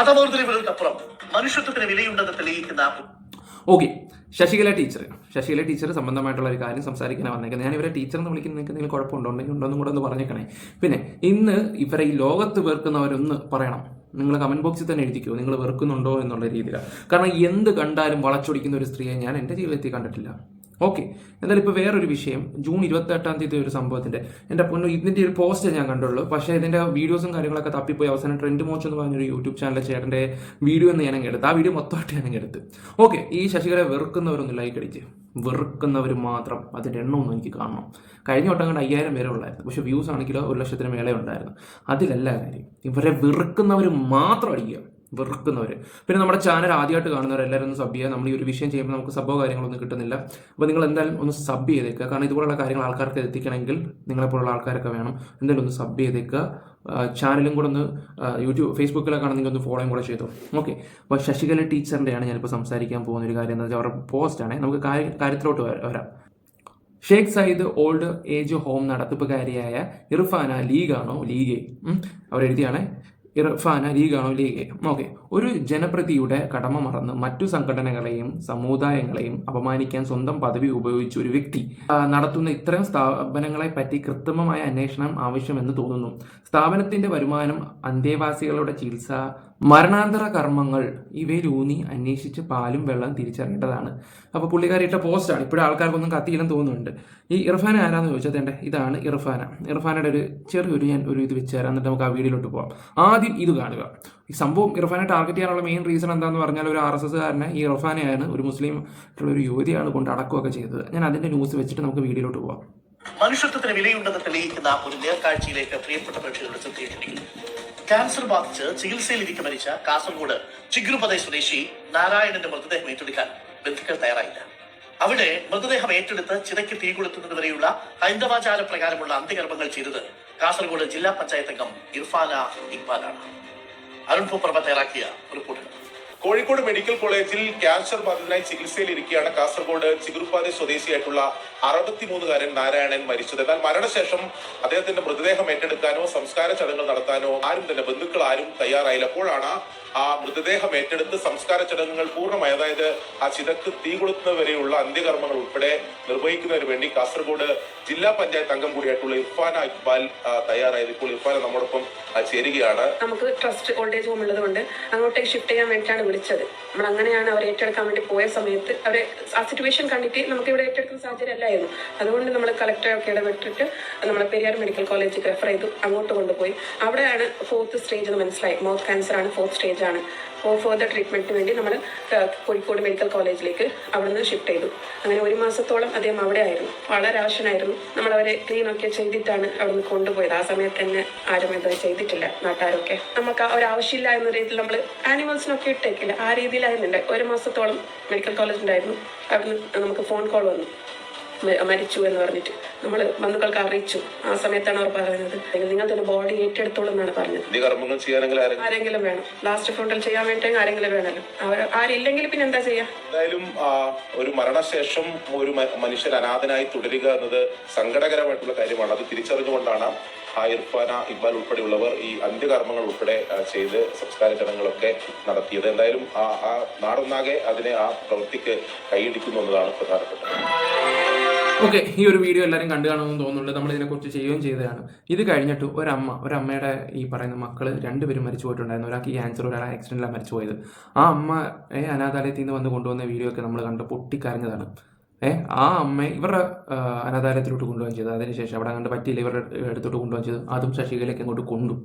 അതമോർദ്ദനകൾക്കപ്പുറം മനുഷ്യത്വത്തിന് വിലയുണ്ടെന്ന് തെളിയിക്കുന്ന okay, Sasikala teacher സംബന്ധമായിട്ടുള്ള ഒരു കാര്യം സംസാരിക്കാൻ വന്നേക്കുന്നത്. ഞാൻ ഇവരെ ടീച്ചർ എന്ന് വിളിക്കുന്ന നിങ്ങൾക്ക് എന്തെങ്കിലും കുഴപ്പമുണ്ടോ, ഉണ്ടെന്നും കൂടെ ഒന്ന് പറഞ്ഞേക്കണേ. പിന്നെ ഇന്ന് ഇവരെ ഈ ലോകത്ത് വെറുക്കുന്നവരൊന്ന് പറയണം. നിങ്ങൾ കമന്റ് ബോക്സിൽ തന്നെ എഴുതിക്കോ, നിങ്ങൾ വെറുക്കുന്നുണ്ടോ എന്നുള്ള രീതിയിലാണ്. കാരണം എന്ത് കണ്ടാലും വളച്ചൊടിക്കുന്ന ഒരു സ്ത്രീയെ ഞാൻ എൻ്റെ ജീവിതത്തിൽ കണ്ടിട്ടില്ല. ഓക്കെ, എന്തായാലും ഇപ്പോൾ വേറൊരു വിഷയം. ജൂൺ 28 ഒരു സംഭവത്തിൻ്റെ എൻ്റെ പൊന്നു ഇതിൻ്റെ ഒരു പോസ്റ്റ് ഞാൻ കണ്ടുള്ളൂ. പക്ഷേ ഇതിൻ്റെ വീഡിയോസും കാര്യങ്ങളൊക്കെ തപ്പിപ്പോയി അവസാനം ട്രെൻഡ് മോച്ച് എന്ന് പറഞ്ഞൊരു യൂട്യൂബ് ചാനലിലെ ചേട്ടൻ്റെ വീഡിയോ എന്ന് ഞാനങ്ങ് എടുത്ത്. ആ വീഡിയോ മൊത്തമായിട്ട് ഞാനങ്ങ് എടുത്ത്. ഓക്കെ, ഈ ശശികലയെ വെറുക്കുന്നവരൊന്ന് ലൈക്ക് അടിച്ച്, വെറുക്കുന്നവർ മാത്രം അതിൻ്റെ എണ്ണമൊന്നും എനിക്ക് കാണണം. കഴിഞ്ഞ വട്ടം കണ്ട് 5000 പേരെ ഉള്ളായിരുന്നു, പക്ഷേ വ്യൂസ് ആണെങ്കിലോ 1,00,000 മേലെ ഉണ്ടായിരുന്നു. അതിലല്ല കാര്യം, ഇവരെ വെറുക്കുന്നവർ മാത്രം അടിക്കുക, വെറുക്കുന്നവർ. പിന്നെ നമ്മുടെ ചാനൽ ആദ്യമായിട്ട് കാണുന്നവർ എല്ലാവരും ഒന്ന് സബ് ചെയ്യുക. നമ്മൾ ഈ ഒരു വിഷയം ചെയ്യുമ്പോൾ നമുക്ക് സബോ കാര്യങ്ങളൊന്നും കിട്ടുന്നില്ല. അപ്പോൾ നിങ്ങൾ എന്തായാലും ഒന്ന് സബ് ചെയ്തേക്കുക. കാരണം ഇതുപോലുള്ള കാര്യങ്ങൾ ആൾക്കാർക്ക് എത്തിക്കണമെങ്കിൽ നിങ്ങളെപ്പോലുള്ള ആൾക്കാരൊക്കെ വേണം. എന്തായാലും ഒന്ന് സബ് ചെയ്തേക്കുക. ചാനലും കൂടെ ഒന്ന് ഫേസ്ബുക്കിലൊക്കെ ആണെങ്കിൽ ഒന്ന് ഫോളോയും കൂടെ ചെയ്തു. ഓക്കെ, അപ്പോൾ ശശികല ടീച്ചറിൻ്റെയാണ് ഞാനിപ്പോൾ സംസാരിക്കാൻ പോകുന്ന ഒരു കാര്യം. എന്താ വെച്ചാൽ അവരുടെ പോസ്റ്റാണ്. നമുക്ക് കാര്യത്തിലോട്ട് വരാം. Sheikh Zayed old age home നടത്തിപ്പുകാരിയായ ഇർഫാന ലീഗാണോ ലീഗെ അവരെഴുതിയാണ്. ഇർഫാന ലീഗാണോ ലീഗെ. ഓക്കെ, ഒരു ജനപ്രതിയുടെ കടമ മറന്ന് മറ്റു സംഘടനകളെയും സമുദായങ്ങളെയും അപമാനിക്കാൻ സ്വന്തം പദവി ഉപയോഗിച്ച ഒരു വ്യക്തി നടത്തുന്ന ഇത്തരം സ്ഥാപനങ്ങളെ പറ്റി കൃത്രിമമായ അന്വേഷണം ആവശ്യമെന്ന് തോന്നുന്നു. സ്ഥാപനത്തിന്റെ വരുമാനം, അന്തേവാസികളുടെ ചികിത്സ, മരണാന്തര കർമ്മങ്ങൾ ഇവയിലൂന്നി അന്വേഷിച്ച് പാലും വെള്ളം തിരിച്ചറിയേണ്ടതാണ്. അപ്പോൾ പുള്ളിക്കാരിട്ട പോസ്റ്റാണ്. ഇപ്പോഴും ആൾക്കാർക്കൊന്നും കത്തിയില്ലെന്ന് തോന്നുന്നുണ്ട്. ഈ ഇർഫാന ആരാന്ന് ചോദിച്ചാൽ ഇതാണ് ഇർഫാന. ഇർഫാനയുടെ ഒരു ചെറിയൊരു ഞാൻ ഒരു ഇത് വെച്ച് തരാം, എന്നിട്ട് നമുക്ക് ആ വീഡിയോയിലോട്ട് പോകാം. ആദ്യം ഇത് കാണുക. ഈ സംഭവം ഇർഫാനെ ടാർഗറ്റ് ചെയ്യാനുള്ള മെയിൻ റീസൺ എന്താണെന്ന് പറഞ്ഞാൽ ഒരു RSSകാരനെ ഈ ഇർഫാനയാണ് ഒരു മുസ്ലിം ഒരു യുവതിയാണ് കൊണ്ട് അടക്കുകയൊക്കെ ചെയ്തത്. ഞാൻ അതിന്റെ ന്യൂസ് വെച്ചിട്ട് നമുക്ക് വീഡിയോയിലോട്ട് പോകാം. മനുഷ്യത്വത്തിന് വിലയുണ്ടെന്ന് തെളിയിക്കുന്ന ഒരു നേർക്കാഴ്ചയിലേക്ക് പ്രിയപ്പെട്ട പ്രേക്ഷകരുടെ ശ്രദ്ധയിട്ടിരിക്കുന്നു. ക്യാൻസർ ബാധിച്ച് ചികിത്സയിലിരിക്കെ മരിച്ച കാസർഗോഡ് ചിഗ്രുപദ സ്വദേശി നാരായണന്റെ മൃതദേഹം ഏറ്റെടുക്കാൻ ബന്ധുക്കൾ തയ്യാറായില്ല. അവിടെ മൃതദേഹം ഏറ്റെടുത്ത് ചിതയ്ക്ക് തീ കൊളുത്തുന്നത് വരെയുള്ള ഹൈന്ദവാചാര പ്രകാരമുള്ള അന്ത്യകർമ്മങ്ങൾ ചെയ്തത് കാസർഗോഡ് ജില്ലാ പഞ്ചായത്ത് അംഗം ഇർഫാന ഇക്ബാലാണ്. അരുൺ പൂപ്രഭ തയ്യാറാക്കിയ റിപ്പോർട്ട്. കോഴിക്കോട് മെഡിക്കൽ കോളേജിൽ ക്യാൻസർ ബാധിതനായി ചികിത്സയിലിരിക്കെയാണ് കാസർഗോഡ് ചിഗുറുപ്പാതി സ്വദേശിയായിട്ടുള്ള 63-കാരൻ നാരായണൻ മരിച്ചത്. എന്നാൽ മരണശേഷം അദ്ദേഹത്തിന്റെ മൃതദേഹം ഏറ്റെടുക്കാനോ സംസ്കാര ചടങ്ങുകൾ നടത്താനോ ആരും തന്നെ ബന്ധുക്കൾ ആരും തയ്യാറായില്ല. അപ്പോഴാണ് ആ മൃതദേഹം ഏറ്റെടുത്ത് സംസ്കാര ചടങ്ങുകൾ പൂർണ്ണമായി, അതായത് ആ ചിതക്ക് തീ കൊളുത്തുന്നവരെയുള്ള അന്ത്യകർമ്മങ്ങൾ ഉൾപ്പെടെ നിർവഹിക്കുന്നതിന് വേണ്ടി കാസർഗോഡ് ജില്ലാ പഞ്ചായത്ത് അംഗം കൂടിയായിട്ടുള്ള ഇർഫാന ഇക്ബാൽ തയ്യാറായത്. ഇപ്പോൾ ഇർഫാന നമ്മോടൊപ്പം ചേരുകയാണ്. നമുക്ക് ട്രസ്റ്റ് ഓൾഡ് ഹോം ഉള്ളത് കൊണ്ട് അങ്ങോട്ടേക്ക് ഷിഫ്റ്റ് ചെയ്യാൻ വേണ്ടിയിട്ടാണ് വിളിച്ചത്. നമ്മൾ അങ്ങനെയാണ് അവർ ഏറ്റെടുക്കാൻ വേണ്ടി പോയ സമയത്ത് അവരെ ആ സിറ്റുവേഷൻ കണ്ടിട്ട് നമുക്ക് ഇവിടെ ഏറ്റെടുക്കുന്ന സാഹചര്യം അല്ലായിരുന്നു. അതുകൊണ്ട് നമ്മൾ കളക്ടറൊക്കെ ഇടപെട്ടിട്ട് നമ്മളെ പെരിയാർ മെഡിക്കൽ കോളേജിൽ റെഫർ ചെയ്തു, അങ്ങോട്ട് കൊണ്ടുപോയി. അവിടെയാണ് 4th സ്റ്റേജ് എന്ന് മനസ്സിലായി. മൗത്ത് ക്യാൻസർ ആണ്, 4th സ്റ്റേജ് ആണ്. ഫർദർ ട്രീറ്റ്മെന്റിന് വേണ്ടി നമ്മൾ കോഴിക്കോട് മെഡിക്കൽ കോളേജിലേക്ക് അവിടുന്ന് ഷിഫ്റ്റ് ചെയ്തു. അങ്ങനെ 1 മാസത്തോളം അദ്ദേഹം അവിടെ ആയിരുന്നു. വളരെ ആവശ്യനായിരുന്നു. നമ്മൾ അവരെ ക്ലീൻ ഒക്കെ ചെയ്തിട്ടാണ് അവിടുന്ന് കൊണ്ടുപോയത്. ആ സമയത്ത് തന്നെ ആരും ഇത് ചെയ്തിട്ടില്ല, നാട്ടുകാരൊക്കെ. നമുക്ക് ഒരാവശ്യമില്ല എന്ന രീതിയിൽ നമ്മൾ ആനിമൽസിനൊക്കെ ഇട്ടേക്കില്ല, ആ രീതിയിലായിരുന്നുണ്ട്. 1 മാസത്തോളം മെഡിക്കൽ കോളേജിലായിരുന്നു. അവിടുന്ന് നമുക്ക് ഫോൺ കോൾ വന്നു, മരിച്ചു എന്ന് പറഞ്ഞിട്ട്. നമ്മൾ ബന്ധുക്കൾക്ക് അറിയിച്ചു. ആ സമയത്താണ് അവർ പറയുന്നത് നിങ്ങൾ തന്നെ ബോഡി ഏറ്റെടുത്തോളൂ എന്നാണ് പറഞ്ഞത്. ആരെങ്കിലും വേണം, ലാസ്റ്റ് ഫ്രോണ്ടൽ ചെയ്യാൻ വേണ്ടി ആരെങ്കിലും വേണമല്ലോ. ആരില്ലെങ്കിൽ പിന്നെ എന്താ ചെയ്യാ. എന്തായാലും ഒരു മരണശേഷം ഒരു മനുഷ്യൻ അനാഥനായി തുടരുക എന്നത് സങ്കടകരമായിട്ടുള്ള കാര്യമാണ്. അത് തിരിച്ചറിഞ്ഞുകൊണ്ടാണ് ഇർഫാന ഇക്ബാൽ ഉൾപ്പെടെയുള്ളവർ ഈ അന്ത്യകർമ്മങ്ങൾ ഉൾപ്പെടെ ചെയ്ത് സംസ്കാര ചടങ്ങുകളൊക്കെ നടത്തിയത്. എന്തായാലും ആ നാടൊന്നാകെ ആ പ്രവൃത്തിക്ക് കൈയടിക്കുന്നു എന്നതാണ് പ്രധാനപ്പെട്ടത്. ഓക്കെ, ഈ ഒരു വീഡിയോ എല്ലാവരും കണ്ടു കാണുമെന്ന് തോന്നുന്നുണ്ട്. നമ്മൾ ഇതിനെക്കുറിച്ച് ചെയ്യുകയും ചെയ്തതാണ്. ഇത് കഴിഞ്ഞിട്ട് ഒരമ്മയുടെ ഈ പറയുന്ന മക്കൾ 2 പേരും മരിച്ചു പോയിട്ടുണ്ടായിരുന്നു. ഒരാൾക്ക് ക്യാൻസർ, ഒരാൾ ആക്സിഡന്റിലാണ് മരിച്ചു പോയത്. ആ അമ്മയെ അനാഥാലയത്തിൽ നിന്ന് വന്ന് കൊണ്ടുവന്ന വീഡിയോ ഒക്കെ നമ്മൾ കണ്ട് പൊട്ടിക്കരഞ്ഞതാണ്. ആ അമ്മയെ ഇവരുടെ അനാഥാലയത്തിലോട്ട് കൊണ്ടുപോകാൻ ചെയ്തത്. അതിനുശേഷം അവിടെ കണ്ട് പറ്റിയില്ല, ഇവരുടെ അടുത്തോട്ട് കൊണ്ടുപോകാൻ ചെയ്തു. അതും ശശികലയ്ക്ക് അങ്ങോട്ട് കൊണ്ടു.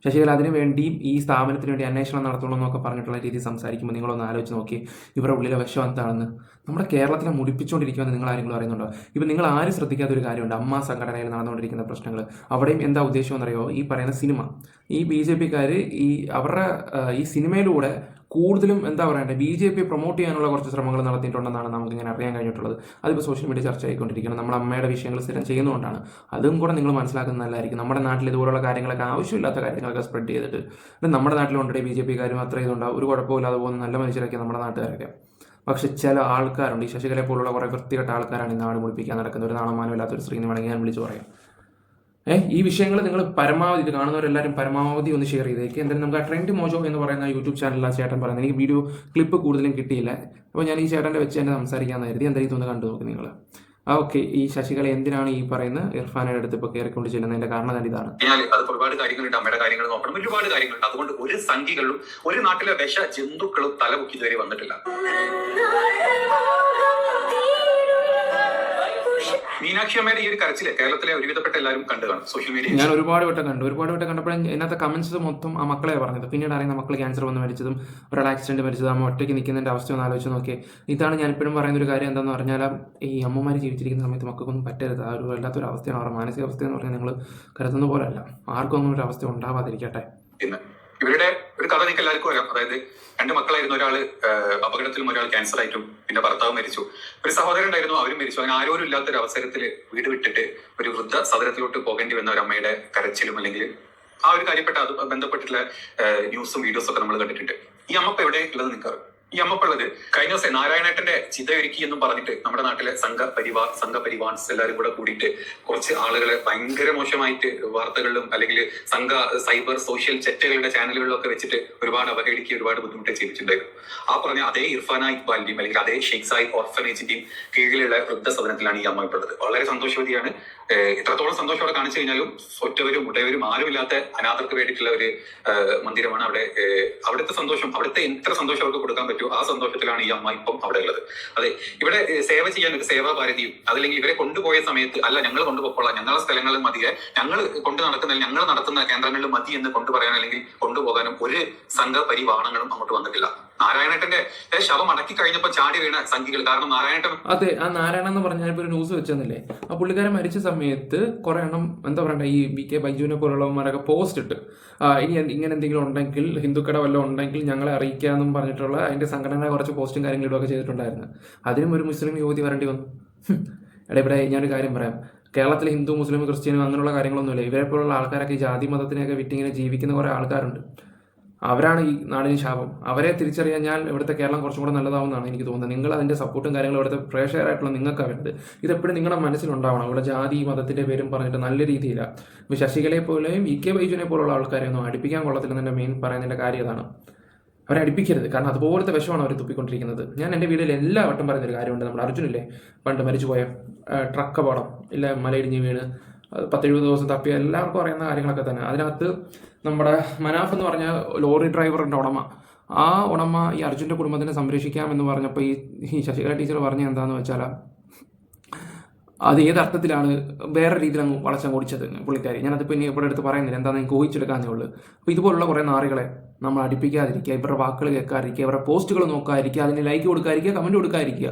ശശികല അതിനു വേണ്ടി ഈ സ്ഥാപനത്തിന് വേണ്ടി അന്വേഷണം നടത്തണം എന്നൊക്കെ പറഞ്ഞിട്ടുള്ള രീതി സംസാരിക്കുമ്പോൾ നിങ്ങളൊന്ന് ആലോചിച്ച് നോക്കി ഇവരുടെ ഉള്ളിലെ വിഷം എന്താണെന്ന്. നമ്മുടെ കേരളത്തിനെ മുടിപ്പിച്ചുകൊണ്ടിരിക്കുമെന്ന് നിങ്ങൾ ആരെങ്കിലും അറിയുന്നുണ്ടോ? ഇപ്പം നിങ്ങൾ ആരും ശ്രദ്ധിക്കാത്ത ഒരു കാര്യമുണ്ട്. അമ്മ സംഘടനയിൽ നടന്നുകൊണ്ടിരിക്കുന്ന പ്രശ്നങ്ങൾ. അവിടെയും എന്താ ഉദ്ദേശം എന്നറിയോ? ഈ പറയുന്ന സിനിമ, ഈ BJPക്കാർ അവരുടെ ഈ സിനിമയിലൂടെ കൂടുതലും എന്താ പറയണ്ടേ BJP പ്രൊമോട്ട് ചെയ്യാനുള്ള കുറച്ച് ശ്രമങ്ങൾ നടത്തിയിട്ടുണ്ടെന്നാണ് നമുക്കിങ്ങനെ അറിയാൻ കഴിഞ്ഞിട്ടുള്ളത്. അതിപ്പോൾ സോഷ്യൽ മീഡിയ ചർച്ച ആയിക്കൊണ്ടിരിക്കുന്നത്. നമ്മൾ അമ്മയുടെ വിഷയങ്ങൾ സ്ഥിരം ചെയ്യുന്നതുകൊണ്ടാണ്. അതും കൂടെ നിങ്ങൾ മനസ്സിലാക്കുന്നത് നല്ലതായിരിക്കും. നമ്മുടെ നാട്ടിൽ ഇതുപോലുള്ള കാര്യങ്ങളൊക്കെ ആവശ്യമില്ലാത്ത കാര്യങ്ങളൊക്കെ സ്പ്രെഡ് ചെയ്തിട്ട് നമ്മുടെ നാട്ടിലുണ്ട് BJPക്കാരും അത്ര ഇതുണ്ടാവും, ഒരു കുഴപ്പമില്ലാതെ പോകുന്ന നല്ല മനുഷ്യരൊക്കെ നമ്മുടെ നാട്ടുകാരൊക്കെ. പക്ഷെ ചില ആൾക്കാരുണ്ട്, ഈ ശശികലയെ പോലുള്ള കുറേ വൃത്തികെട്ട ആൾക്കാരാണ് ഈ നാട് മുടിപ്പിക്കാൻ നടക്കുന്നത്. ഒരു നാണമാനമില്ലാത്തൊരു സ്ത്രീ എന്ന് വേണമെങ്കിൽ ഞാൻ വിളിച്ചു പറയാം. ഈ വിഷയങ്ങൾ നിങ്ങൾ പരമാവധി ഇത് കാണുന്നവരെല്ലാവരും പരമാവധി ഒന്ന് ഷെയർ ചെയ്തേക്ക്. എന്തായാലും നമുക്ക് ആ ട്രെൻഡ് മോജോ എന്ന് പറയുന്ന യൂട്യൂബ് ചാനലിൽ ആ ചേട്ടൻ പറയുന്നത്, എനിക്ക് വീഡിയോ ക്ലിപ്പ് കൂടുതലും കിട്ടിയില്ല, അപ്പോൾ ഞാൻ ഈ ചേട്ടൻ്റെ വെച്ച് തന്നെ സംസാരിക്കാമെന്ന് കരുതി. എന്തായാലും ഇതൊന്ന് കണ്ടു നോക്ക് നിങ്ങൾ. ഓക്കെ, ഈ ശശികല എന്തിനാണ് ഈ പറയുന്ന ഇർഫാനയുടെ അടുത്ത് ഇപ്പോൾ കയറിക്കൊണ്ട് ചെല്ലുന്നതിന്റെ കാരണം തന്നെ ഇതാണ്. അത് ഒരുപാട് കാര്യങ്ങളുണ്ട്, അമ്മയുടെ കാര്യങ്ങൾ നോക്കണം, ഒരുപാട് കാര്യങ്ങളുണ്ട്. അതുകൊണ്ട് ഒരു സംഖ്യകളും ഒരു നാട്ടിലെ വിഷ ജന്തുക്കളും തലമുക്കി ഇതുവരെ വന്നിട്ടില്ല. മീനാക്ഷി അമ്മയുടെ ഈ ഒരു കരച്ചില് കേരളത്തിലെ ഒരുവിധപ്പെട്ട എല്ലാവരും കണ്ടു കാണും സോഷ്യൽ മീഡിയ. ഞാൻ ഒരുപാട് വട്ടം കണ്ടപ്പോഴും ഇതിനകത്ത് കമന്റ്സ് മൊത്തം ആ മക്കളെ പറഞ്ഞത്. പിന്നീട് അറിയുന്ന മക്കൾ ക്യാൻസർ വന്ന് മരിച്ചതും ഒരാൾ ആക്സിഡന്റ് മരിച്ചതും അമ്മ ഒറ്റയ്ക്ക് നിൽക്കുന്നതിന്റെ അവസ്ഥ ഒന്ന് ആലോചിച്ച് നോക്കിയേ. ഇതാണ് ഞാൻ ഇപ്പോഴും പറയുന്ന ഒരു കാര്യം എന്താണെന്ന് പറഞ്ഞാൽ, ഈ അമ്മമാർ ജീവിച്ചിരിക്കുന്ന സമയത്ത് മക്കൾക്കൊന്നും പറ്റരുത്. ആ ഒരു വല്ലാത്തൊരു അവസ്ഥയാണ് അവരുടെ മാനസികാവസ്ഥ എന്ന് പറഞ്ഞാൽ നിങ്ങൾ കരുതുന്ന പോലെ അല്ല. ആർക്കും ഒന്നും ഒരു അവസ്ഥ ഉണ്ടാവാതിരിക്കട്ടെ. പിന്നെ ഇവരുടെ ഒരു കഥ നിങ്ങൾക്ക് എല്ലാവർക്കും അറിയാം. അതായത് 2 മക്കളായിരുന്നു, ഒരാൾ അപകടത്തിലും ഒരാൾ ക്യാൻസർ ആയിട്ടും, പിന്നെ ഭർത്താവ് മരിച്ചു. ഒരു സഹോദരൻ ഉണ്ടായിരുന്നു, അവരും മരിച്ചു. അങ്ങനെ ആരോരും ഇല്ലാത്തൊരു അവസരത്തിൽ വീട് വിട്ടിട്ട് ഒരു വൃദ്ധ സദനത്തിലോട്ട് പോകേണ്ടി വന്ന ഒരു അമ്മയുടെ കരച്ചിലും അല്ലെങ്കിൽ ആ ഒരു കാര്യപ്പെട്ട അത് ബന്ധപ്പെട്ടിട്ടുള്ള ന്യൂസും വീഡിയോസും ഒക്കെ നമ്മൾ കണ്ടിട്ടുണ്ട്. ഈ അമ്മ ഇപ്പൊ എവിടെ ഉള്ളത് നിങ്ങൾക്ക്? ഈ അമ്മപ്പുള്ളത് കഴിഞ്ഞ ദിവസം നാരായണേട്ടന്റെ ചിതയൊരുക്കി എന്നും പറഞ്ഞിട്ട് നമ്മുടെ നാട്ടിലെ സംഘപരിവാൻസ് എല്ലാവരും കൂടെ കൂടിയിട്ട് കുറച്ച് ആളുകളെ ഭയങ്കര മോശമായിട്ട് വാർത്തകളിലും അല്ലെങ്കിൽ സൈബർ സോഷ്യൽ ചാറ്റുകളുടെ ചാനലുകളിലും ഒക്കെ വെച്ചിട്ട് ഒരുപാട് അവഹേളിക്കുകയും ഒരുപാട് ബുദ്ധിമുട്ട് ചെയ്തിട്ടുണ്ടായിരുന്നു. ആ പറഞ്ഞ അതേ ഇർഫാന ഇക്ബാലിന്റെയും അല്ലെങ്കിൽ അതേ ഷെയ്ഖ് സായിദ് ഓർഫനേജിന്റെയും കീഴിലുള്ള വൃദ്ധസദനത്തിലാണ് ഈ അമ്മ ഉള്ളത്. വളരെ സന്തോഷവതിയാണ്. എത്രത്തോളം സന്തോഷം അവിടെ കാണിച്ചു കഴിഞ്ഞാലും ഒറ്റവരും ഉടയവരും ആരുമില്ലാത്ത അനാഥർക്ക് വേണ്ടിയിട്ടുള്ള ഒരു മന്ദിരമാണ് അവിടെ. അവിടുത്തെ സന്തോഷം, അവിടുത്തെ എത്ര സന്തോഷം അവർക്ക് കൊടുക്കാൻ പറ്റും, ആ സന്തോഷത്തിലാണ് ഈ അമ്മ ഇപ്പം അവിടെ ഉള്ളത്. അതെ, ഇവിടെ സേവ ചെയ്യാൻ ഒരു സേവാഭാരതിയും അതല്ലെങ്കിൽ ഇവരെ കൊണ്ടുപോയ സമയത്ത് അല്ല ഞങ്ങൾ കൊണ്ടുപോയിക്കൊള്ളാം, ഞങ്ങളുടെ സ്ഥലങ്ങളിൽ മതിയെ, ഞങ്ങൾ കൊണ്ടു നടക്കുന്ന ഞങ്ങൾ നടത്തുന്ന കേന്ദ്രങ്ങളിൽ മതി എന്ന് കൊണ്ടുപറയാൻ അല്ലെങ്കിൽ കൊണ്ടുപോകാനും ഒരു സംഘപരിവാണങ്ങളും അങ്ങോട്ട് വന്നിട്ടില്ല. നാരായണേട്ടന്റെ ശവം അടക്കി കഴിഞ്ഞപ്പോൾ ചാടി വീണ സംഖ്യകൾ. കാരണം നാരായണേട്ടൻ, അതെ, ആ നാരായണൻ എന്ന് പറഞ്ഞാൽ ഒരു ന്യൂസ് വെച്ചെന്നില്ലേ, ആ പുള്ളിക്കാരൻ മരിച്ച സമയത്ത് കുറെ എണ്ണം എന്താ പറയണ്ട, ഈ BK ബൈജുവിനെ പോലുള്ളവന്മാരൊക്കെ പോസ്റ്റ് ഇട്ട് ഇനി ഇങ്ങനെ എന്തെങ്കിലും ഉണ്ടെങ്കിൽ, ഹിന്ദുക്കട വല്ലതും ഉണ്ടെങ്കിൽ ഞങ്ങളെ അറിയിക്കാമെന്നും പറഞ്ഞിട്ടുള്ള അതിന്റെ സംഘടന കുറച്ച് പോസ്റ്റും കാര്യങ്ങളും ഇതൊക്കെ ചെയ്തിട്ടുണ്ടായിരുന്നു. അതിനും ഒരു മുസ്ലിം യുവതി വരേണ്ടി വന്നു. ഇവിടെ ഞാനൊരു കാര്യം പറയാം, കേരളത്തിൽ ഹിന്ദു മുസ്ലിം ക്രിസ്ത്യനും അങ്ങനെയുള്ള കാര്യങ്ങളൊന്നുമില്ല. ഇവരെ പോലുള്ള ആൾക്കാരൊക്കെ ഈ ജാതി മതത്തിനെയൊക്കെ വിറ്റിങ്ങനെ ജീവിക്കുന്ന കുറെ ആൾക്കാരുണ്ട്. അവരാണ് ഈ നാടിന് ശാപം. അവരെ തിരിച്ചറിയാൻ ഇവിടുത്തെ കേരളം കുറച്ചും കൂടെ നല്ലതാവുന്നതാണ് എനിക്ക് തോന്നുന്നത്. നിങ്ങൾ അതിന്റെ സപ്പോർട്ടും കാര്യങ്ങളും ഇവിടുത്തെ പ്രേക്ഷകരായിട്ടുള്ള നിങ്ങൾക്കാണ് വേണ്ടത്. ഇതെപ്പോഴും നിങ്ങളുടെ മനസ്സിലുണ്ടാവണം. ഇവിടെ ജാതി മതത്തിന്റെ പേരും പറഞ്ഞിട്ട് നല്ല രീതിയിലാണ്. ഇപ്പോൾ ശശികലയെ പോലെയും BK ബൈജുവിനെ പോലുള്ള ആൾക്കാരെ ഒന്നും അടുപ്പിക്കാൻ കൊള്ളത്തില്ലെന്നെ മെയിൻ പറയുന്നതിന്റെ കാര്യം അതാണ്. അവരെ അടുപ്പിക്കരുത്. കാരണം അതുപോലത്തെ വിഷമാണ് അവർ തുപ്പിക്കൊണ്ടിരിക്കുന്നത്. ഞാൻ എൻ്റെ വീട്ടിൽ എല്ലാ വട്ടം പറയുന്നൊരു കാര്യമുണ്ട്. നമ്മുടെ അർജുനില്ലേ, പണ്ട് മരിച്ചുപോയ ട്രക്ക് അപകടം, ഇല്ല മലയിടിഞ്ഞ് വീണ് 10-70 ദിവസം തപ്പിയ എല്ലാവർക്കും അറിയുന്ന കാര്യങ്ങളൊക്കെ തന്നെ. അതിനകത്ത് നമ്മുടെ മനാഫ് എന്ന് പറഞ്ഞ ലോറി ഡ്രൈവറിൻ്റെ ആ ഉടമ ഈ അർജുൻ്റെ കുടുംബത്തിനെ സംരക്ഷിക്കാമെന്ന് പറഞ്ഞപ്പോൾ ഈ ശശികല ടീച്ചർ പറഞ്ഞ എന്താണെന്ന് വെച്ചാൽ, അത് ഏത് അർത്ഥത്തിലാണ് വേറെ രീതിയിൽ അങ്ങ് വളച്ചങ്ങ് ഓടിച്ചത് പുള്ളിക്കാരി. ഞാനതിപ്പോൾ ഇനി ഇവിടെ എടുത്ത് പറയുന്നില്ല, എന്താണെന്ന് എനിക്ക് ഊഹിച്ചെടുക്കാന്നേ ഉള്ളൂ. അപ്പോൾ ഇതുപോലുള്ള കുറേ നാറികളെ നമ്മൾ അടുപ്പിക്കാതിരിക്കുക, ഇവരുടെ വാക്കുകൾ കേൾക്കാതിരിക്കുക, ഇവരുടെ പോസ്റ്റുകൾ നോക്കാതിരിക്കുക, അതിന് ലൈക്ക് കൊടുക്കാതിരിക്കുക, കമന്റ് കൊടുക്കാതിരിക്കുക,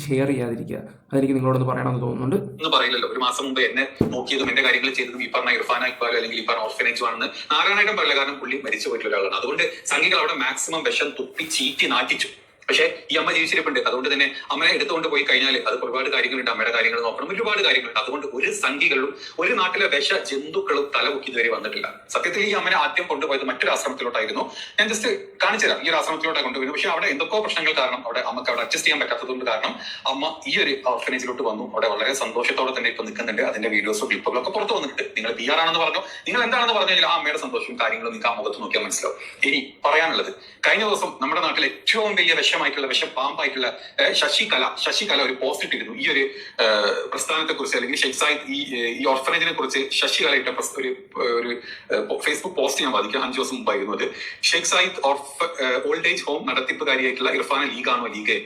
ഷെയർ ചെയ്യാതിരിക്കുക. അതെനിക്ക് നിങ്ങളോടൊന്ന് പറയണമെന്ന് തോന്നുന്നുണ്ട്. ഒന്നും പറയില്ലല്ലോ, ഒരു മാസം മുമ്പ് എന്നെ നോക്കിയതും എന്റെ കാര്യങ്ങൾ ചെയ്തതും ഈ പറഞ്ഞ ഇർഫാന ഇക്ബാൽ അല്ലെങ്കിൽ ഈ പറഞ്ഞ ഓർഫനേജ് ആണെന്ന് നാരായണേട്ടൻ പറയില്ല. കാരണം പുള്ളി മരിച്ചു പോയിട്ടുള്ള ഒരാളാണ്. അതുകൊണ്ട് സംഘികൾ അവിടെ മാക്സിമം വിഷം തുപ്പി ചീറ്റി നാറ്റിച്ചു. പക്ഷേ ഈ അമ്മ ജീവിച്ചിരിപ്പുണ്ട്. അതുകൊണ്ട് തന്നെ അമ്മയെ എടുത്തുകൊണ്ട് പോയി കഴിഞ്ഞാൽ അത് ഒരുപാട് കാര്യങ്ങളുണ്ട്, അമ്മയുടെ കാര്യങ്ങൾ നോക്കണം, ഒരുപാട് കാര്യങ്ങളുണ്ട്. അതുകൊണ്ട് ഒരു സംഖ്യകളും ഒരു നാട്ടിലെ വിഷ ജന്തുക്കളും തലമുക്കി ഇതുവരെ വന്നിട്ടില്ല. സത്യത്തിൽ ഈ അമ്മനെ ആദ്യം കൊണ്ടുപോയത് മറ്റൊരു ആശ്രമത്തിലോട്ടായിരുന്നു. ഞാൻ ജസ്റ്റ് കാണിച്ചു തരാം. ഈ ഒരു ആശ്രമത്തിലോട്ടാണ് കൊണ്ടുപോയത്. പക്ഷെ അവിടെ എന്തൊക്കെയോ പ്രശ്നങ്ങൾ കാരണം അവിടെ അമ്മക്ക് അവിടെ അഡ്ജസ്റ്റ് ചെയ്യാൻ പറ്റാത്തതുകൊണ്ട് കാരണം അമ്മ ഈ ഒരു ഓർഫനേജിലോട്ട് വന്നു. അവിടെ വളരെ സന്തോഷത്തോടെ തന്നെ ഇപ്പൊ നിൽക്കുന്നുണ്ട്. അതിന്റെ വീഡിയോസും ക്ലിപ്പുകളും ഒക്കെ പുറത്തു വന്നിട്ട് നിങ്ങൾ PR ആണെന്ന് പറഞ്ഞു, നിങ്ങൾ എന്താണെന്ന് പറഞ്ഞു കഴിഞ്ഞാൽ ആ അമ്മയുടെ സന്തോഷവും കാര്യങ്ങളും നിങ്ങൾക്ക് ആ മുഖത്ത് നോക്കിയാൽ മനസ്സിലാവും. ഇനി പറയാനുള്ളത്, കഴിഞ്ഞ ദിവസം നമ്മുടെ നാട്ടിൽ ഏറ്റവും വലിയ വിഷപ്പാമ്പായിട്ടുള്ള ശശികല ഒരു പോസ്റ്റ് ഇട്ടിരുന്നു. ഈ ഒരു പ്രസ്ഥാനത്തെ കുറിച്ച് അല്ലെങ്കിൽ ഷെയ്ഖ് സായിദ് ഈ ഓർഫനേജിനെ കുറിച്ച് ശശികല ഇട്ട ഒരു ഫേസ്ബുക്ക് പോസ്റ്റ് ഞാൻ വാദിക്കാം. 5 ദിവസം മുമ്പായിരുന്നു അത്. Sheikh Zayed old age home നടത്തിപ്പുകാരിയായിട്ടുള്ള ഇർഫാന ലീഗാണോ ലീഗ്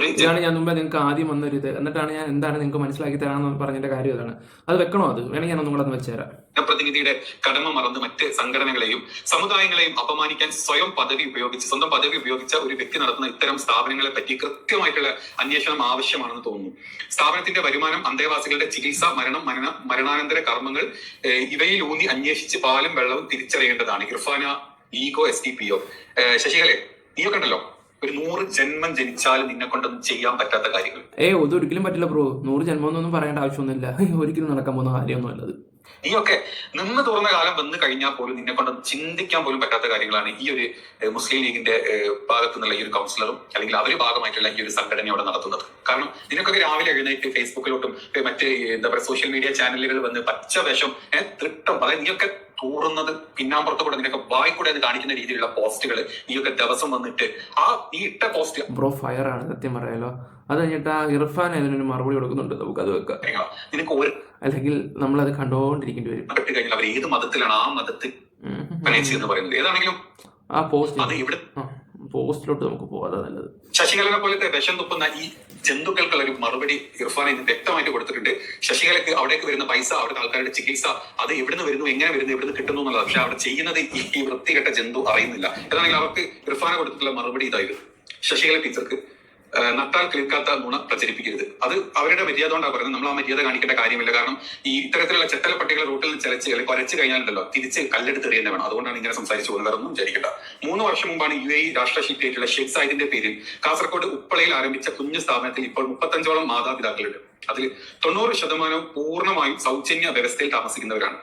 ഇതാണ് ഞാൻ മുമ്പേ നിങ്ങൾക്ക് ആദ്യം വന്നൊരിത്, എന്നിട്ടാണ് ഞാൻ എന്താണ് നിങ്ങൾക്ക് മനസ്സിലാക്കി തരാമെന്ന് പറഞ്ഞതിന്റെ കാര്യം അതാണ്. അത് വെക്കണോ? അത് വേണമെങ്കിൽ ഞാൻ ഒന്നും കൂടെ ഒന്ന് വെച്ചുതരാം. പ്രതിനിധിയുടെ കടമ മറന്ന് മറ്റ് സംഘടനകളെയും സമുദായങ്ങളെയും അപമാനിക്കാൻ സ്വന്തം പദവി ഉപയോഗിച്ച ഒരു വ്യക്തി നടത്തുന്ന ഇത്തരം സ്ഥാപനങ്ങളെ പറ്റി കൃത്യമായിട്ടുള്ള അന്വേഷണം ആവശ്യമാണെന്ന് തോന്നുന്നു. സ്ഥാപനത്തിന്റെ വരുമാനം, അന്തേവാസികളുടെ ചികിത്സ, മരണാനന്തര കർമ്മങ്ങൾ ഇവയിൽ ഊന്നി അന്വേഷിച്ച് പാലും വെള്ളവും തിരിച്ചറിയേണ്ടതാണ്. ഇർഫാന ലീഗോ SDPO. ശശികലെ, നീയൊക്കെ ഉണ്ടല്ലോ, ഒരു 100 ജന്മം ജനിച്ചാലും നിന്നെ കൊണ്ടൊന്നും ചെയ്യാൻ പറ്റാത്ത കാര്യങ്ങൾ. ഒരിക്കലും പറ്റില്ല ബ്രോ. 100 ജന്മം എന്നൊന്നും പറയേണ്ട ആവശ്യമൊന്നുമില്ല. ഒരിക്കലും നടക്കാൻ പോകുന്ന കാര്യമൊന്നുമല്ലത്. നീയൊക്കെ നിന്ന് തുറന്ന കാലം വന്നു കഴിഞ്ഞാൽ പോലും നിന്നെ കൊണ്ട് ചിന്തിക്കാൻ പോലും പറ്റാത്ത കാര്യങ്ങളാണ് ഈ ഒരു മുസ്ലിം ലീഗിന്റെ ഭാഗത്തു നിന്നുള്ള ഈ ഒരു കൗൺസിലറും അല്ലെങ്കിൽ അവര് ഭാഗമായിട്ടുള്ള ഈ ഒരു സംഘടന അവിടെ നടത്തുന്നത്. കാരണം നിനക്കൊക്കെ രാവിലെ എഴുന്നേറ്റ് ഫേസ്ബുക്കിലോട്ടും മറ്റ് എന്താ പറയുക സോഷ്യൽ മീഡിയ ചാനലുകൾ വന്ന് പച്ച വേഷം തൃട്ടം, അതായത് നീയൊക്കെ തൂറുന്നത് പിന്നാമ്പുറത്ത് കൂടെ നിനക്ക് വായിക്കൂടെ എന്ന് കാണിക്കുന്ന രീതിയിലുള്ള പോസ്റ്റുകൾ നീയൊക്കെ ദിവസം വന്നിട്ട് നീ ഇട്ട പോസ്റ്റ് ബ്രോ ഫയർ ആണ് സത്യം പറയാലോ. അത് കഴിഞ്ഞിട്ട് ആ ഇർഫാൻ അതിനൊരു മറുപടി കൊടുക്കുന്നുണ്ട്, നമുക്ക് അത് വെക്കാം. നിനക്ക് ഒരു അല്ലെങ്കിൽ നമ്മളത് കണ്ടോണ്ടിരിക്കേണ്ടി വരും. പെട്ട് കഴിഞ്ഞാൽ അവർ ഏത് മതത്തിലാണ് ആ മതത്തിൽ എന്ന് പറയുന്നത് ഏതാണെങ്കിലും ആ പോസ്റ്റ് അത് ഇവിടെ പോസ്റ്റിലോട്ട് നമുക്ക് പോകാതെ നല്ലത്. ശശികലനെ പോലത്തെ വിഷം തുപ്പുന്ന ഈ ജന്തുക്കൾക്കുള്ള ഒരു മറുപടി ഇർഫാൻ ഇന്ന് വ്യക്തമായിട്ട് കൊടുത്തിട്ടുണ്ട്. ശശികലക്ക് അവിടേക്ക് വരുന്ന പൈസ, അവിടുത്തെ ആൾക്കാരുടെ ചികിത്സ, അത് എവിടുന്ന് വരുന്നു, എങ്ങനെ വരുന്നു, എവിടുന്ന് കിട്ടുന്നു എന്നുള്ളത്. പക്ഷെ അവിടെ ചെയ്യുന്നത് ഈ വൃത്തികെട്ട ജന്തു അറിയുന്നില്ല. ഏതാണെങ്കിൽ അവർക്ക് ഇർഫാനെ കൊടുത്തിട്ടുള്ള മറുപടി ഇതായിരുന്നു: ശശികല ടീച്ചർക്ക് നട്ടാൽ കിളിക്കാത്ത നുണ പ്രചരിപ്പിക്കരുത്. അത് അവരുടെ മര്യാദ കൊണ്ടാണ് പറയുന്നത്. നമ്മൾ ആ മര്യാദ കാണിക്കേണ്ട കാര്യമില്ല. കാരണം ഈ ഇത്തരത്തിലുള്ള ചെറ്റല പട്ടികളെ റൂട്ടിൽ നിന്ന് ചലച്ച് അല്ലെങ്കിൽ കുരച്ച് കഴിഞ്ഞാലുണ്ടല്ലോ തിരിച്ച് കല്ലെടുത്ത് എറിയുന്ന വേണം. അതുകൊണ്ടാണ് ഇങ്ങനെ സംസാരിച്ചു പോകുന്നത്. വേറൊന്നും വിചാരിക്കണ്ട. 3 വർഷം മുമ്പാണ് UAE രാഷ്ട്രശില്പിയായിട്ടുള്ള ഷെയ്ഖ് സായിദിന്റെ പേരിൽ കാസർഗോഡ് ഉപ്പളയിൽ ആരംഭിച്ച കുഞ്ഞു സ്ഥാപനത്തിൽ ഇപ്പോൾ 35ഓളം മാതാപിതാക്കളുണ്ട്. അതിൽ 90% പൂർണ്ണമായും സൗജന്യ വ്യവസ്ഥയിൽ താമസിക്കുന്നവരാണ്.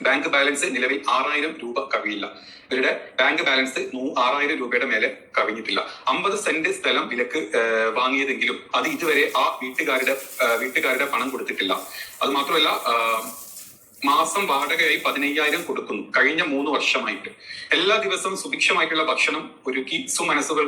ബാങ്ക് ബാലൻസ് നിലവിൽ 6000 രൂപ കവിയില്ല. ഇവരുടെ ബാങ്ക് ബാലൻസ് 6000 രൂപയുടെ മേലെ കവിഞ്ഞിട്ടില്ല. 50 സെന്റ് സ്ഥലം വിലക്ക് വാങ്ങിയതെങ്കിലും അത് ഇതുവരെ ആ വീട്ടുകാരുടെ പണം കൊടുത്തിട്ടില്ല. അത് മാത്രമല്ല, മാസം വാടകയായി 15000 കൊടുക്കുന്നു കഴിഞ്ഞ 3 വർഷമായിട്ട്. എല്ലാ ദിവസവും സുഭിക്ഷമായിട്ടുള്ള ഭക്ഷണം ഒരുക്കി സുമനസ്സുകൾ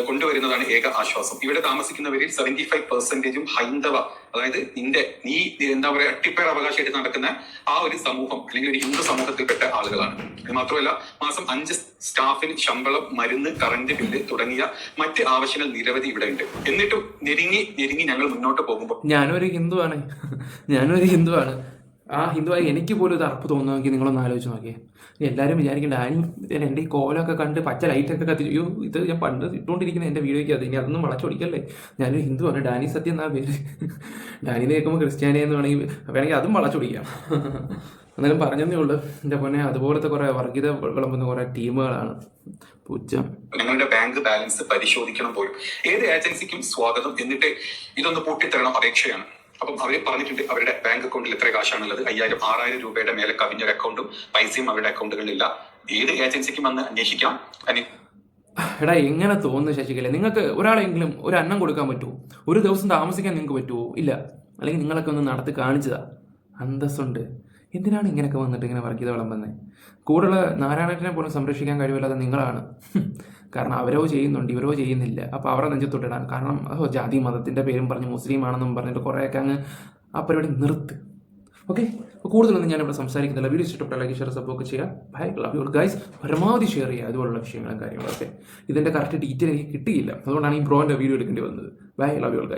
കൊണ്ടുവരുന്നതാണ് ഏക ആശ്വാസം. ഇവിടെ താമസിക്കുന്നവരിൽ 75% ഹൈന്ദവ, അതായത് നീ എന്താ പറയുക അട്ടിപ്പേർ അവകാശമായിട്ട് നടക്കുന്ന ആ ഒരു സമൂഹം അല്ലെങ്കിൽ ഒരു ഹിന്ദു സമൂഹത്തിൽപ്പെട്ട ആളുകളാണ്. ഇത് മാത്രമല്ല, മാസം 5 സ്റ്റാഫിന് ശമ്പളം, മരുന്ന്, കറന്റ് ബില്ല് തുടങ്ങിയ മറ്റ് ആവശ്യങ്ങൾ നിരവധി ഇവിടെ ഉണ്ട്. എന്നിട്ടും ഞെരുങ്ങി ഞങ്ങൾ മുന്നോട്ട് പോകുമ്പോൾ ഞാനൊരു ഹിന്ദുവാണ്. ആ ഹിന്ദുവായി എനിക്ക് പോലും ഇത് അറപ്പ് തോന്നുമെങ്കിൽ നിങ്ങളൊന്ന് ആലോചിച്ച് നോക്കിയേ. എല്ലാവരും വിചാരിക്കും എൻ്റെ ഈ കോലമൊക്കെ കണ്ട് പച്ച ലൈറ്റൊക്കെ കത്തിച്ചു, അയ്യോ ഇത് ഞാൻ പണ്ട് ഇട്ടുകൊണ്ടിരിക്കുന്ന എൻ്റെ വീഡിയോയ്ക്ക് അത് ഇനി അതൊന്നും വളച്ചൊടിക്കല്ലേ. ഞാനൊരു ഹിന്ദുവാണ്, ഡാനി സത്യം എന്നാ പേര്. ഡാനിനെ കേൾക്കുമ്പോൾ ക്രിസ്ത്യാനി എന്ന് വേണമെങ്കിൽ അതും വളച്ചൊടിക്കാം. എന്നാലും പറഞ്ഞതേ ഉള്ളൂ എൻ്റെ പൊന്നെ. അതുപോലത്തെ കുറേ വർഗീയത വിളമ്പുന്ന കുറേ ടീമുകളാണ് പുച്ഛം. ഞങ്ങളുടെ ബാങ്ക് ബാലൻസ് പരിശോധിക്കണം പോലും. ഏത് ഏജൻസിക്കും സ്വാഗതം. എന്നിട്ട് ഇതൊന്ന് പൂട്ടിത്തരണം അപേക്ഷയാണ്. അപ്പം അവർ പറഞ്ഞിട്ടുണ്ട് അവരുടെ ബാങ്ക് അക്കൗണ്ടിൽ എത്ര കാശാണുള്ളത്. 6000 രൂപയുടെ മേലെ കവിഞ്ഞൊരു അക്കൗണ്ടും പൈസയും അവരുടെ അക്കൗണ്ടുകളിലില്ല. ഏത് ഏജൻസിക്കും വന്ന് അന്വേഷിക്കാം. എടാ എങ്ങനെ തോന്നുന്നു ശശികല? നിങ്ങൾക്ക് ഒരാളെങ്കിലും ഒരു അന്നം കൊടുക്കാൻ പറ്റുമോ? ഒരു ദിവസം താമസിക്കാൻ നിങ്ങൾക്ക് പറ്റുമോ? ഇല്ല. അല്ലെങ്കിൽ നിങ്ങളൊക്കെ ഒന്ന് നടത്തി കാണിച്ചതാ. അന്തസ്സുണ്ട്. എന്തിനാണ് ഇങ്ങനെയൊക്കെ വന്നിട്ട് ഇങ്ങനെ വർഗീയത വിളമ്പുന്നത്? കൂടുതൽ നാരായണനെ പോലും സംരക്ഷിക്കാൻ കഴിവില്ലാതെ നിങ്ങളാണ്. കാരണം അവരോ ചെയ്യുന്നുണ്ട്, ഇവരോ ചെയ്യുന്നില്ല. അപ്പോൾ അവരെ നെഞ്ചത്തൊട്ടിടാൻ കാരണം ജാതി മതത്തിൻ്റെ പേരും പറഞ്ഞ് മുസ്ലിം ആണെന്നും പറഞ്ഞിട്ട് കുറേയൊക്കെ അങ്ങ് ആ പരിപാടി നിർത്ത്. ഓക്കെ, അപ്പോൾ കൂടുതലൊന്നും ഞാനിവിടെ സംസാരിക്കുന്നില്ല. വീഡിയോ ഇഷ്ടപ്പെട്ട ലൈക്ക്, ഷെയർ, സപ്പോർട്ട് ചെയ്യുക. Bye, love you guys. പരമാവധി ഷെയർ ചെയ്യുക അതുപോലുള്ള വിഷയങ്ങളും കാര്യങ്ങളൊക്കെ. ഇതിൻ്റെ കറക്റ്റ് ഡീറ്റെയിൽ എനിക്ക് കിട്ടിയില്ല, അതുകൊണ്ടാണ് ഈ ബ്രോൻ്റെ വീഡിയോ എടുക്കേണ്ടി വന്നത്. Bye, love you guys.